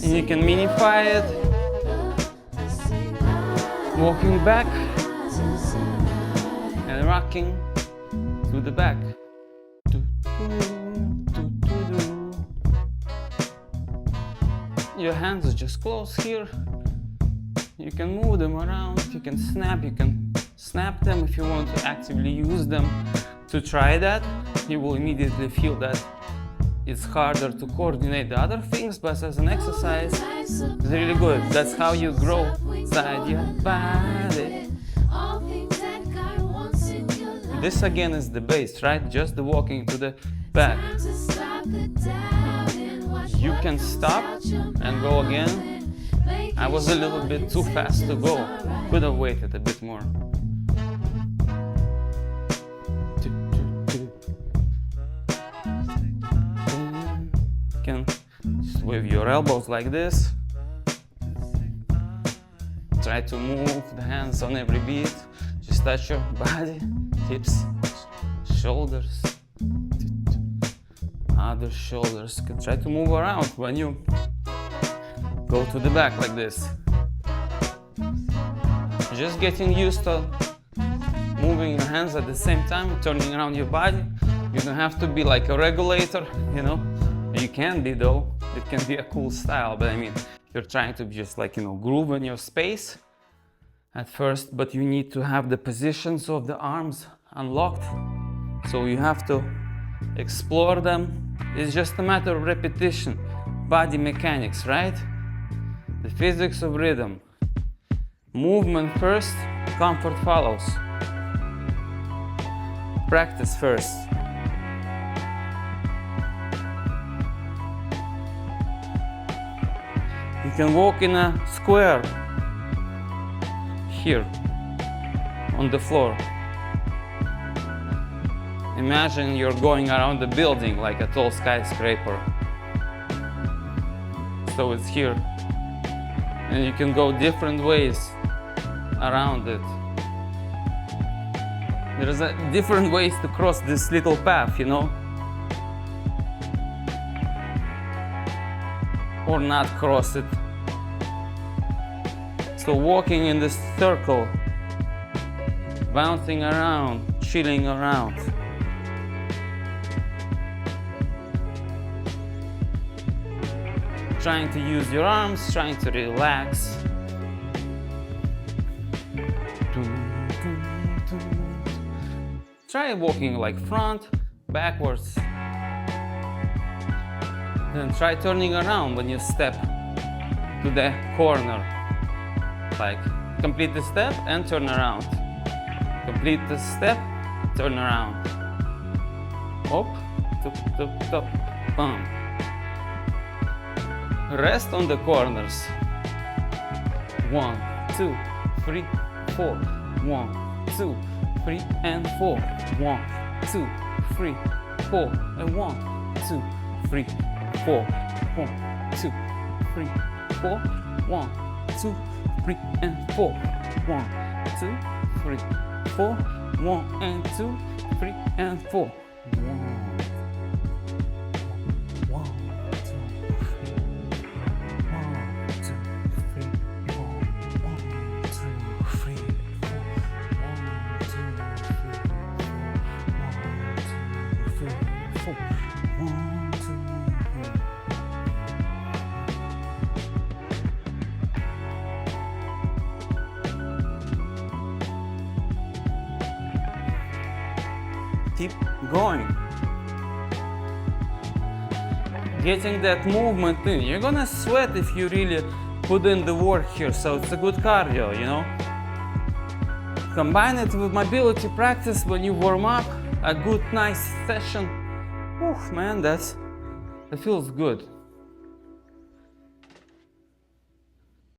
You can minify it, walking back and rocking to the back. Your hands are just closed here. You can move them around, you can snap them if you want to actively use them. To try that, you will immediately feel that it's harder to coordinate the other things, but as an exercise, it's really good. That's how you grow inside your body. This again is the base, right? Just the walking to the back. You can stop and go again. I was a little bit too fast to go. Could have waited a bit more. You can just wave your elbows like this. Try to move the hands on every beat. Just touch your body, hips, shoulders, other shoulders. You can try to move around when you go to the back like this. Just getting used to moving your hands at the same time, turning around your body. You don't have to be like a regulator, you know. You can be though. It can be a cool style, but I mean, you're trying to just like, you know, groove in your space at first, but you need to have the positions of the arms unlocked. So you have to explore them. It's just a matter of repetition, body mechanics, right? The physics of rhythm. Movement first, comfort follows. Practice first. You can walk in a square here on the floor. Imagine you're going around the building like a tall skyscraper. So it's here. And you can go different ways around it. There's different ways to cross this little path, you know? Or not cross it. So walking in this circle, bouncing around, chilling around. Trying to use your arms, trying to relax. Try walking like front, backwards. Then try turning around when you step to the corner. Like, complete the step and turn around. Complete the step, turn around. Up, tup, tup, tup, bum. Rest on the corners. 1, 2, 3, 4. 1, 2, 3, and 4. 1, 2, 3, 4. And 1, 2, 3, 4. 1, 2, 3, 4. 1, 2, 3, and 4. 1, 2, 3, 4. 1 and 2, 3 and 4. 1, 2, 3. Keep going. Getting that movement in. You're gonna sweat if you really put in the work here, so it's a good cardio, you know. Combine it with mobility practice when you warm up. A good, nice session. Oof, man, that feels good.